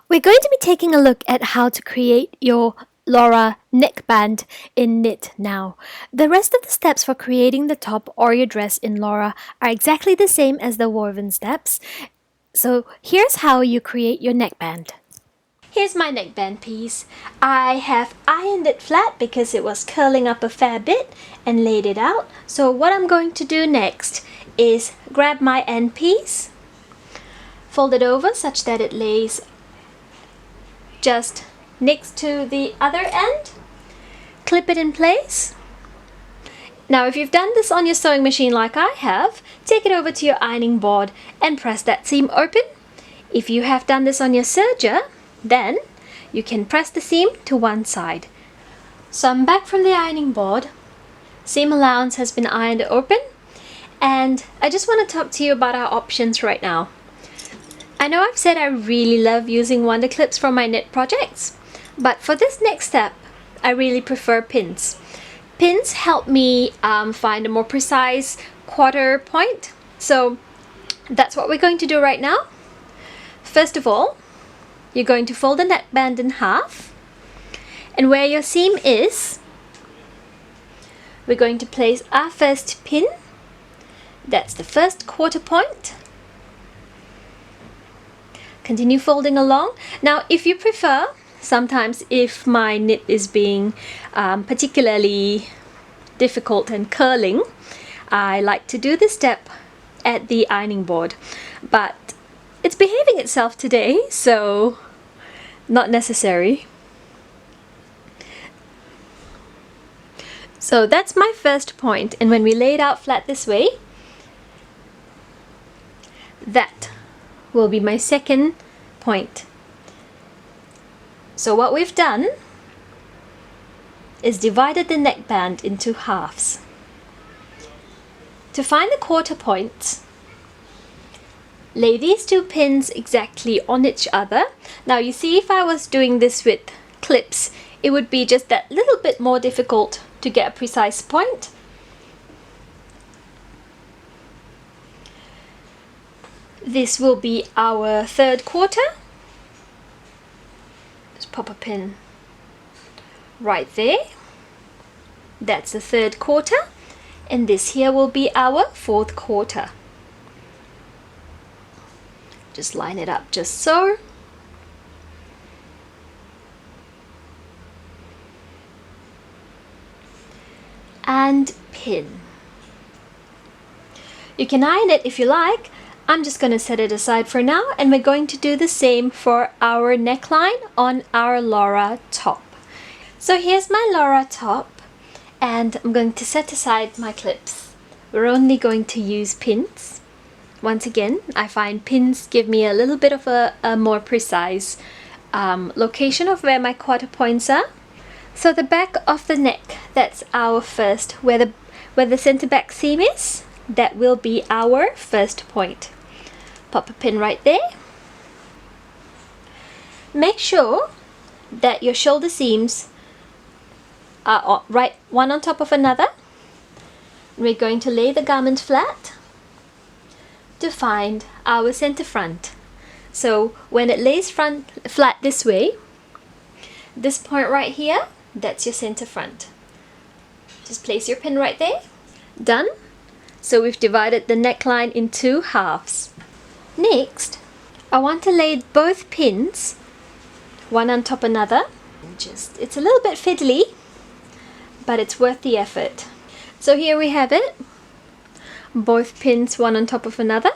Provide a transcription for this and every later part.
We're going to be taking a look at how to create your Laura neckband in Knit now. The rest of the steps for creating the top or your dress in Laura are exactly the same as the woven steps. So here's how you create your neckband. Here's my neckband piece. I have ironed it flat because it was curling up a fair bit and laid it out. So what I'm going to do next is grab my end piece, fold it over such that it lays just next to the other end, clip it in place. Now if you've done this on your sewing machine like I have, take it over to your ironing board and press that seam open. If you have done this on your serger, then you can press the seam to one side. So I'm back from the ironing board. Seam allowance has been ironed open, and I just want to talk to you about our options right now. I know I've said I really love using wonder clips for my knit projects, but for this next step, I really prefer pins. Pins help me find a more precise quarter point, so that's what we're going to do right now. First of all, you're going to fold the neckband in half, and where your seam is, we're going to place our first pin. That's the first quarter point. Continue folding along. Now if you prefer, sometimes if my knit is being particularly difficult and curling, I like to do this step at the ironing board, but it's behaving itself today, so not necessary. So that's my first point, and when we lay it out flat this way, that will be my second point. So what we've done is divided the neckband into halves. To find the quarter points, lay these two pins exactly on each other. Now you see, if I was doing this with clips, it would be just that little bit more difficult to get a precise point. This will be our third quarter. Just pop a pin right there. That's the third quarter, and this here will be our fourth quarter. Just line it up just so. And pin. You can iron it if you like. I'm just going to set it aside for now, and we're going to do the same for our neckline on our Laura top. So here's my Laura top, and I'm going to set aside my clips. We're only going to use pins. Once again, I find pins give me a little bit of a more precise location of where my quarter points are. So the back of the neck, that's our first, where the center back seam is, that will be our first point. Pop a pin right there. Make sure that your shoulder seams are right one on top of another. We're going to lay the garment flat to find our center front. So when it lays flat this way, this point right here, that's your center front. Just place your pin right there. Done. So we've divided the neckline in two halves. Next, I want to lay both pins one on top another. It's a little bit fiddly, but it's worth the effort. So here we have it, both pins one on top of another,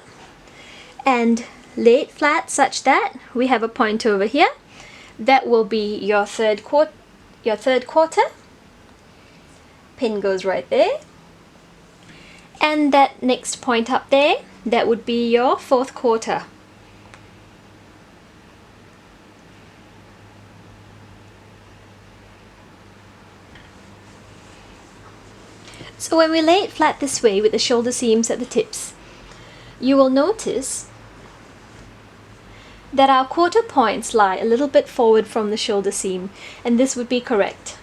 and lay it flat such that we have a point over here. That will be your third quarter. Pin goes right there, and that next point up there, that would be your fourth quarter. So when we lay it flat this way with the shoulder seams at the tips, you will notice that our quarter points lie a little bit forward from the shoulder seam, and this would be correct.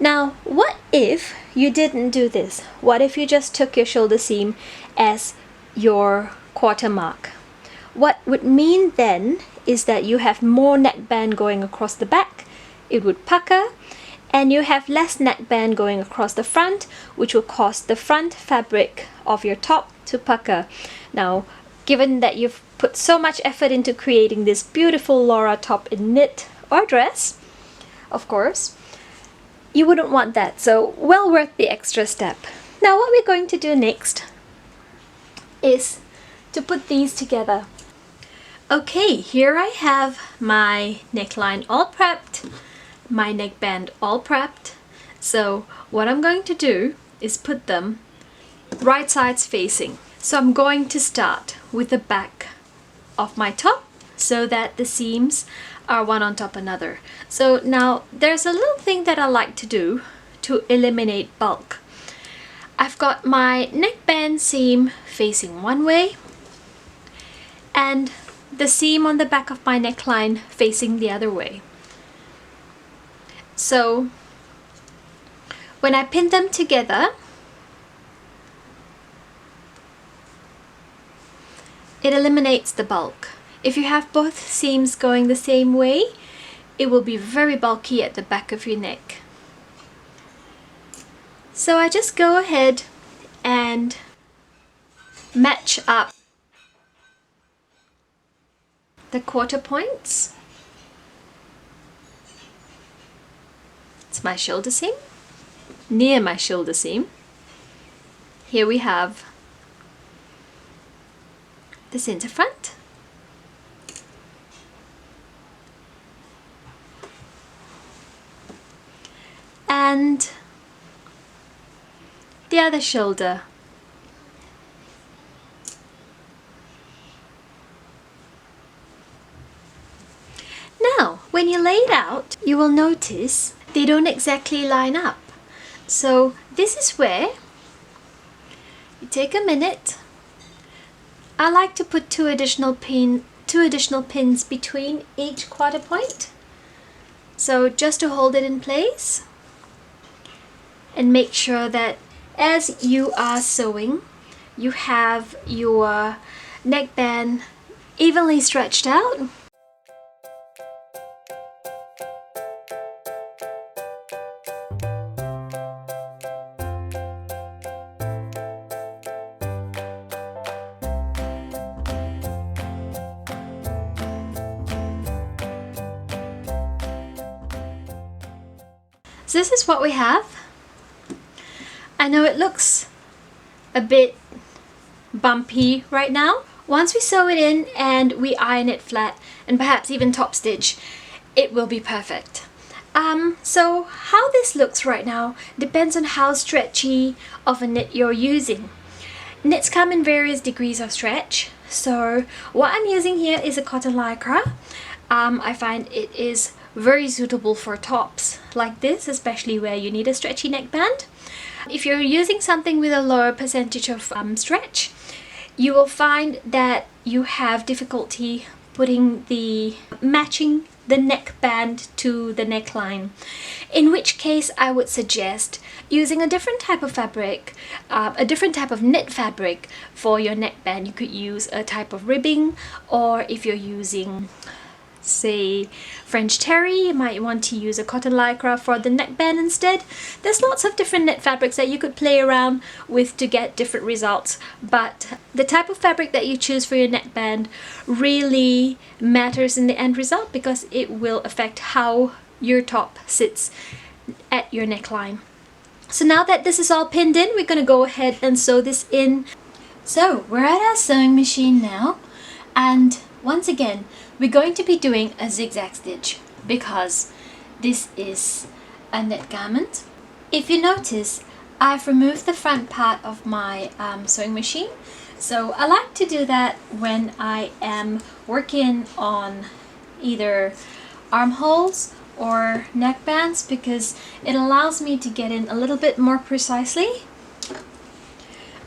Now, what if you didn't do this? What if you just took your shoulder seam as your quarter mark? What would mean then is that you have more neckband going across the back, it would pucker, and you have less neckband going across the front, which will cause the front fabric of your top to pucker. Now, given that you've put so much effort into creating this beautiful Laura top in knit or dress, of course, you wouldn't want that, so well worth the extra step. Now what we're going to do next is to put these together. Okay, here I have my neckline all prepped, my neckband all prepped. So what I'm going to do is put them right sides facing. So I'm going to start with the back of my top so that the seams are one on top another. So now there's a little thing that I like to do to eliminate bulk. I've got my neckband seam facing one way and the seam on the back of my neckline facing the other way. So when I pin them together, it eliminates the bulk. If you have both seams going the same way, it will be very bulky at the back of your neck. So I just go ahead and match up the quarter points. It's my shoulder seam, near my shoulder seam. Here we have the center front. And the other shoulder. Now, when you lay it out, you will notice they don't exactly line up. So this is where you take a minute. I like to put two additional pins between each quarter point. So just to hold it in place and make sure that as you are sewing, you have your neckband evenly stretched out. So this is what we have. I know it looks a bit bumpy right now. Once we sew it in and we iron it flat and perhaps even top stitch, it will be perfect. So how this looks right now depends on how stretchy of a knit you're using. Knits come in various degrees of stretch. So what I'm using here is a cotton lycra. I find it is very suitable for tops like this, especially where you need a stretchy neckband. If you're using something with a lower percentage of stretch, you will find that you have difficulty matching the neckband to the neckline, in which case I would suggest using a different type of fabric, a different type of knit fabric for your neckband. You could use a type of ribbing, or if you're using, say, French terry, you might want to use a cotton lycra for the neckband instead. There's lots of different knit fabrics that you could play around with to get different results, but the type of fabric that you choose for your neckband really matters in the end result, because it will affect how your top sits at your neckline. So now that this is all pinned in, we're going to go ahead and sew this in. So we're at our sewing machine now, and once again we're going to be doing a zigzag stitch because this is a knit garment. If you notice, I've removed the front part of my sewing machine. So I like to do that when I am working on either armholes or neckbands, because it allows me to get in a little bit more precisely.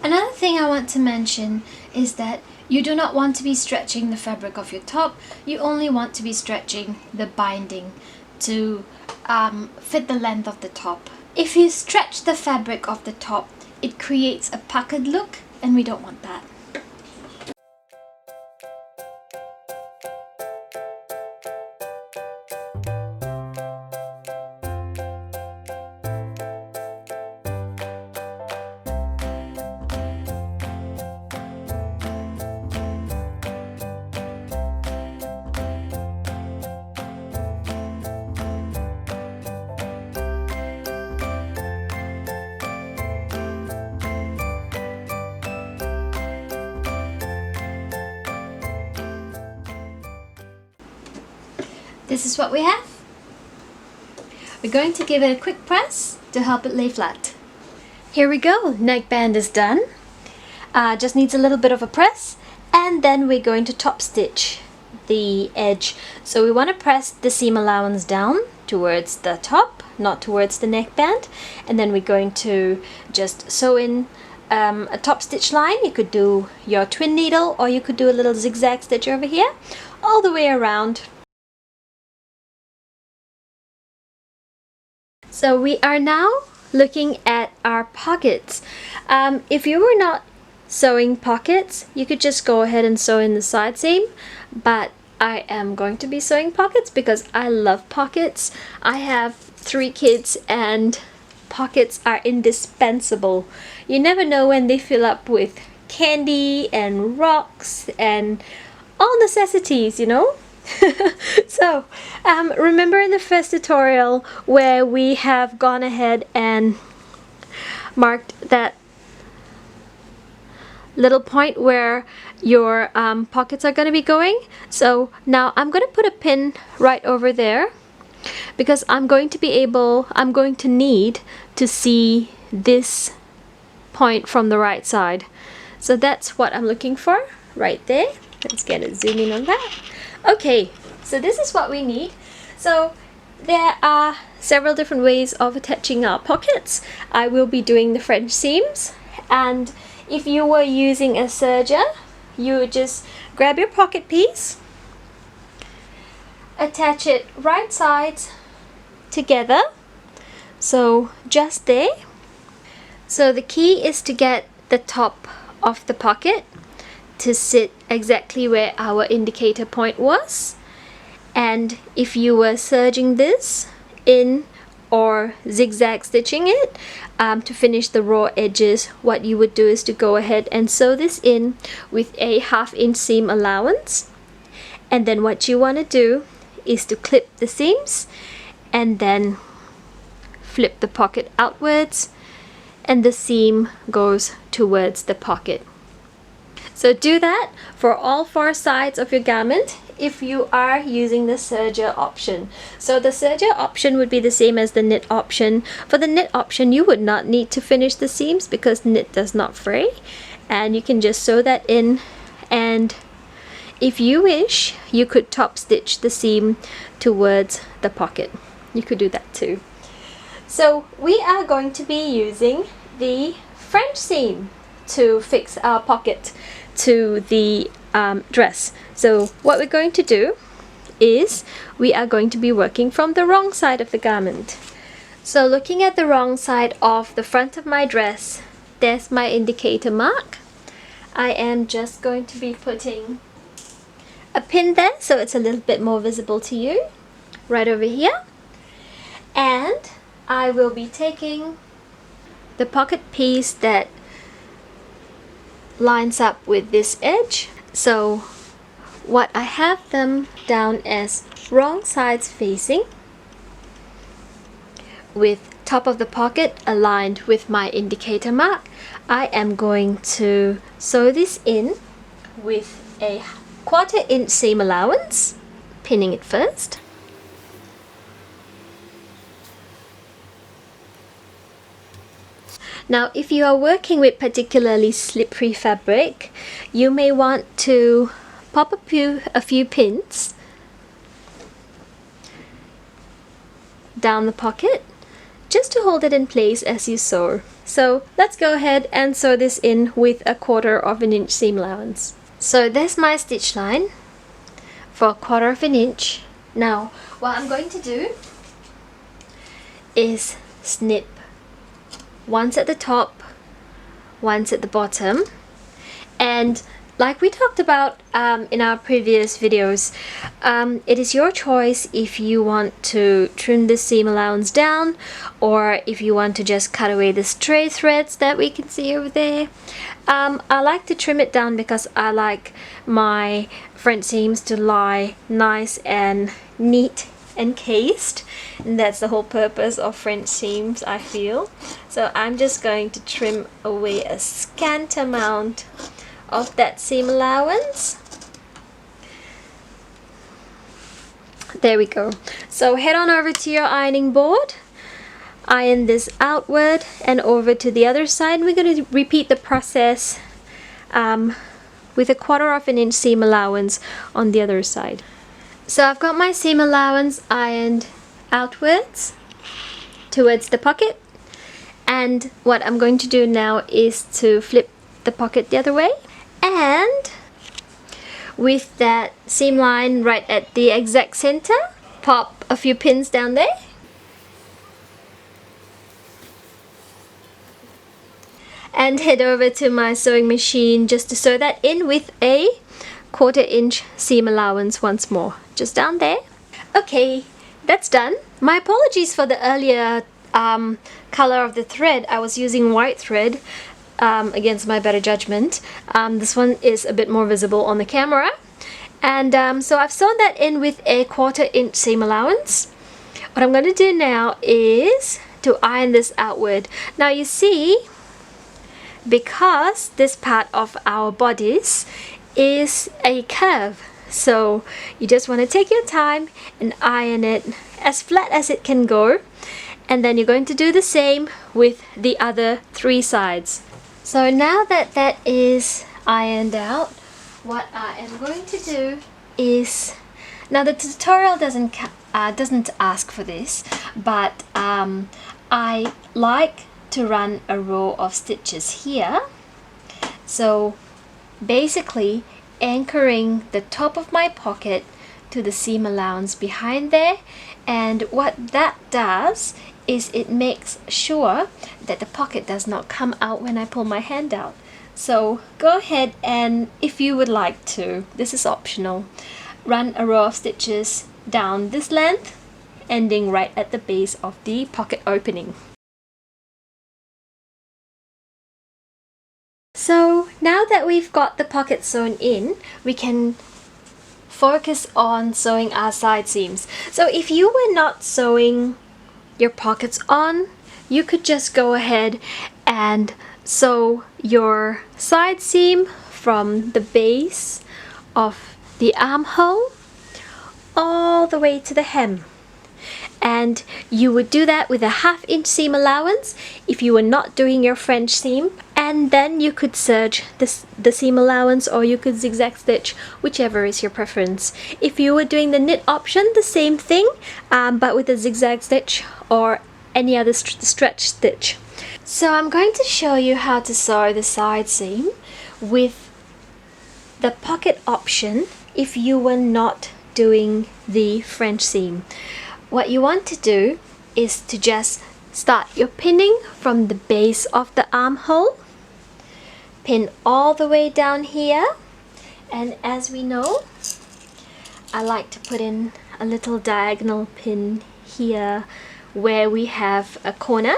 Another thing I want to mention is that you do not want to be stretching the fabric of your top. You only want to be stretching the binding to fit the length of the top. If you stretch the fabric of the top, it creates a puckered look, and we don't want that. this is what we have. We're going to give it a quick press to help it lay flat. Here we go, neckband is done. Just needs a little bit of a press, and then we're going to top stitch the edge. So we want to press the seam allowance down towards the top, not towards the neckband, and then we're going to just sew in a top stitch line. You could do your twin needle, or you could do a little zigzag stitch over here all the way around. So we are now looking at our pockets. If you were not sewing pockets, you could just go ahead and sew in the side seam, but I am going to be sewing pockets because I love pockets. I have 3 kids and pockets are indispensable. You never know when they fill up with candy and rocks and all necessities, you know. So remember in the first tutorial where we have gone ahead and marked that little point where your pockets are going to be going? So now I'm going to put a pin right over there because I'm going to need to see this point from the right side. So that's what I'm looking for right there. Let's get a zoom in on that. Okay, so this is what we need. So there are several different ways of attaching our pockets. I will be doing the French seams, and if you were using a serger, you would just grab your pocket piece, attach it right sides together, so just there. So the key is to get the top of the pocket to sit exactly where our indicator point was, and if you were serging this in or zigzag stitching it to finish the raw edges, what you would do is to go ahead and sew this in with a 1/2 inch seam allowance, and then what you want to do is to clip the seams and then flip the pocket outwards, and the seam goes towards the pocket. So do that for all 4 sides of your garment if you are using the serger option. So the serger option would be the same as the knit option. For the knit option, you would not need to finish the seams because knit does not fray, and you can just sew that in, and if you wish, you could top stitch the seam towards the pocket. You could do that too. So we are going to be using the French seam to fix our pocket to the dress. So what we're going to do is we are going to be working from the wrong side of the garment. So looking at the wrong side of the front of my dress, there's my indicator mark. I am just going to be putting a pin there so it's a little bit more visible to you, right over here. And I will be taking the pocket piece that lines up with this edge. So what I have them down as wrong sides facing, with top of the pocket aligned with my indicator mark, I am going to sew this in with a 1/4 inch seam allowance, pinning it first. Now, if you are working with particularly slippery fabric, you may want to pop a few pins down the pocket just to hold it in place as you sew. So let's go ahead and sew this in with a 1/4 inch seam allowance. So there's my stitch line for 1/4 inch. Now, what I'm going to do is snip once at the top, once at the bottom, and like we talked about in our previous videos, it is your choice if you want to trim the seam allowance down, or if you want to just cut away the stray threads that we can see over there. I like to trim it down because I like my front seams to lie nice and neat encased, and that's the whole purpose of French seams, I feel. So I'm just going to trim away a scant amount of that seam allowance. There we go. So head on over to your ironing board, iron this outward and over to the other side. We're going to repeat the process with a 1/4 inch seam allowance on the other side. So I've got my seam allowance ironed outwards towards the pocket, and what I'm going to do now is to flip the pocket the other way, and with that seam line right at the exact center, pop a few pins down there. And head over to my sewing machine just to sew that in with a 1/4 inch seam allowance once more, just down there. Okay, that's done. My apologies for the earlier color of the thread. I was using white thread against my better judgment. This one is a bit more visible on the camera. And so I've sewn that in with a 1/4 inch seam allowance. What I'm going to do now is to iron this outward. Now you see, because this part of our bodice is a curve, so you just want to take your time and iron it as flat as it can go, and then you're going to do the same with the other 3 sides. So now that that is ironed out, what I am going to do is, now the tutorial doesn't ask for this, but I like to run a row of stitches here, so basically anchoring the top of my pocket to the seam allowance behind there, and what that does is it makes sure that the pocket does not come out when I pull my hand out. So go ahead, and if you would like to, this is optional, run a row of stitches down this length, ending right at the base of the pocket opening. So now that we've got the pocket sewn in, we can focus on sewing our side seams. So if you were not sewing your pockets on, you could just go ahead and sew your side seam from the base of the armhole all the way to the hem. And you would do that with a 1/2 inch seam allowance if you were not doing your French seam, and then you could serge the seam allowance, or you could zigzag stitch, whichever is your preference. If you were doing the knit option, the same thing, but with a zigzag stitch or any other stretch stitch. So I'm going to show you how to sew the side seam with the pocket option if you were not doing the French seam. What you want to do is to just start your pinning from the base of the armhole, pin all the way down here, and as we know, I like to put in a little diagonal pin here where we have a corner,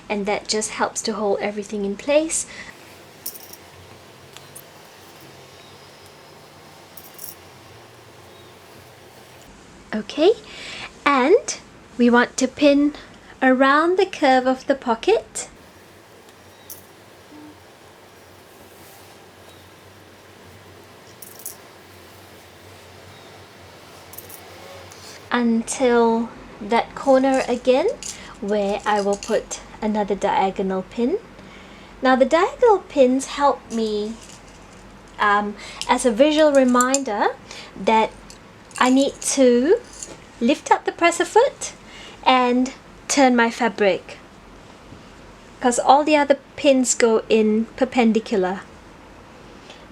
and that just helps to hold everything in place. Okay, and we want to pin around the curve of the pocket until that corner again, where I will put another diagonal pin. Now the diagonal pins help me as a visual reminder that I need to lift up the presser foot and turn my fabric, because all the other pins go in perpendicular.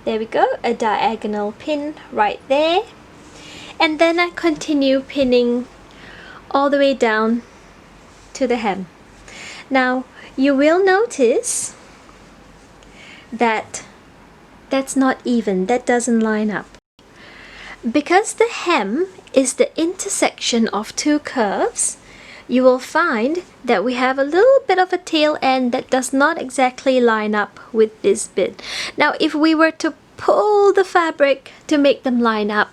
There we go, a diagonal pin right there, and then I continue pinning all the way down to the hem. Now you will notice that that's not even, that doesn't line up. Because the hem is the intersection of 2 curves, you will find that we have a little bit of a tail end that does not exactly line up with this bit. Now if we were to pull the fabric to make them line up,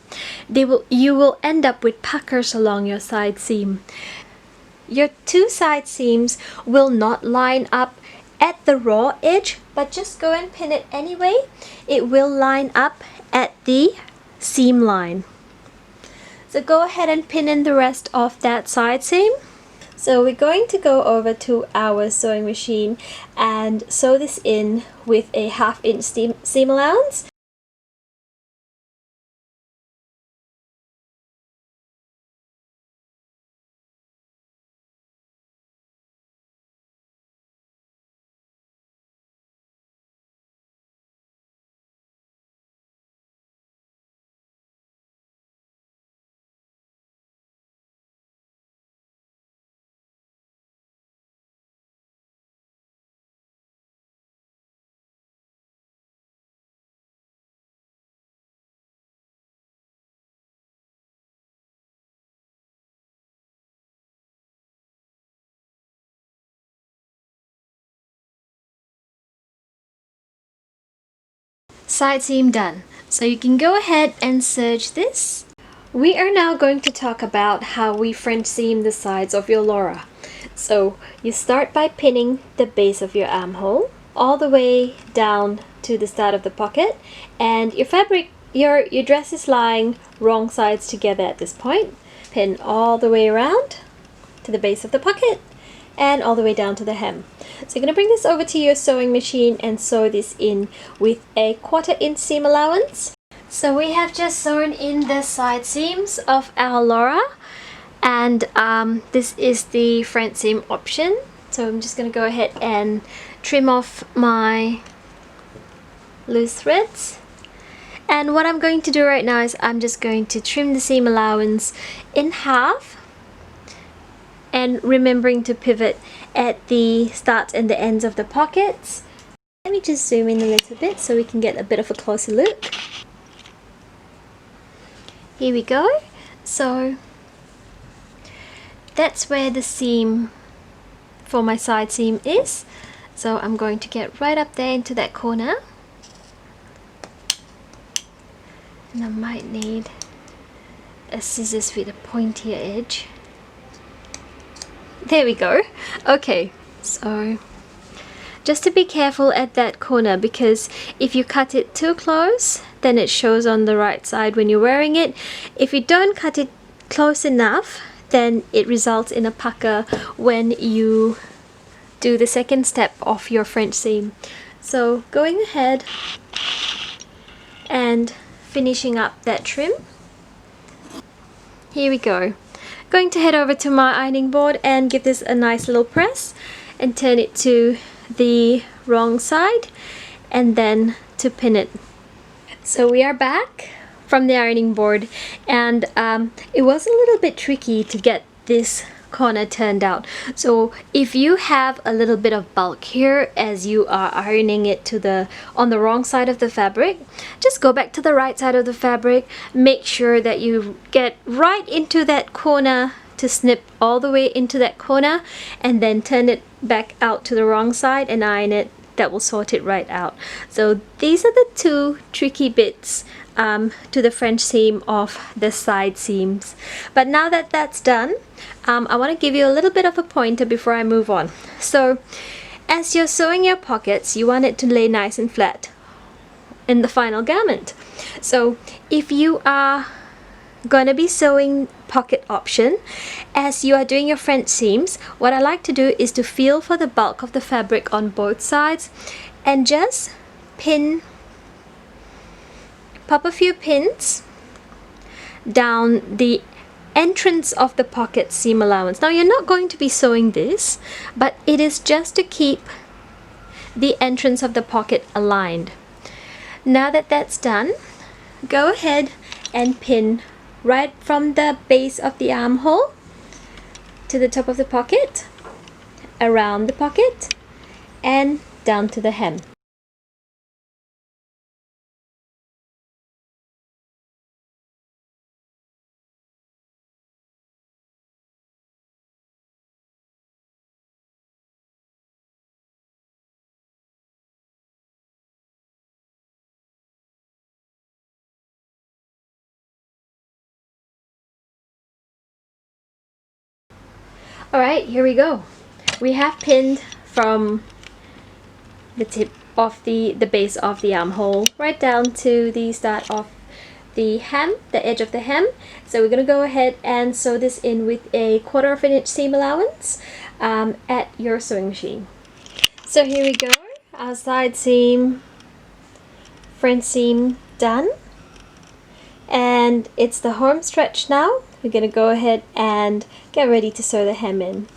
you will end up with puckers along your side seam. Your 2 side seams will not line up at the raw edge, but just go and pin it anyway. It will line up at the seam line. So go ahead and pin in the rest of that side seam. So we're going to go over to our sewing machine and sew this in with a 1/2 inch seam allowance. Side seam done. So you can go ahead and serge this. We are now going to talk about how we French seam the sides of your Laura. So you start by pinning the base of your armhole all the way down to the start of the pocket, and your fabric, your dress is lying wrong sides together at this point. Pin all the way around to the base of the pocket and all the way down to the hem. So you're going to bring this over to your sewing machine and sew this in with a 1/4 inch seam allowance. So we have just sewn in the side seams of our Laura, and this is the front seam option. So I'm just going to go ahead and trim off my loose threads. And what I'm going to do right now is I'm just going to trim the seam allowance in half, and remembering to pivot at the start and the ends of the pockets. Let me just zoom in a little bit so we can get a bit of a closer look. Here we go. So that's where the seam for my side seam is. So I'm going to get right up there into that corner. And I might need a scissors with a pointier edge. There we go. Okay, so just to be careful at that corner, because if you cut it too close, then it shows on the right side when you're wearing it. If you don't cut it close enough, then it results in a pucker when you do the second step of your French seam. So going ahead and finishing up that trim. Here we go. Going to head over to my ironing board and give this a nice little press and turn it to the wrong side, and then to pin it. So we are back from the ironing board, and it was a little bit tricky to get this corner turned out. So if you have a little bit of bulk here as you are ironing it to the on the wrong side of the fabric, just go back to the right side of the fabric. Make sure that you get right into that corner to snip all the way into that corner, and then turn it back out to the wrong side and iron it. That will sort it right out. So these are the two tricky bits to the French seam of the side seams. But now that that's done, I want to give you a little bit of a pointer before I move on. So as you're sewing your pockets, you want it to lay nice and flat in the final garment. So if you are going to be sewing pocket option, as you are doing your French seams, what I like to do is to feel for the bulk of the fabric on both sides and just pop a few pins down the entrance of the pocket seam allowance. Now you're not going to be sewing this, but it is just to keep the entrance of the pocket aligned. Now that that's done, go ahead and pin right from the base of the armhole to the top of the pocket, around the pocket, and down to the hem. Alright, here we go. We have pinned from the tip of the base of the armhole right down to the start of the hem, the edge of the hem. So we're going to go ahead and sew this in with a 1/4 of an inch seam allowance at your sewing machine. So here we go, our side seam, front seam done, and it's the home stretch now. We're going to go ahead and get ready to sew the hem in.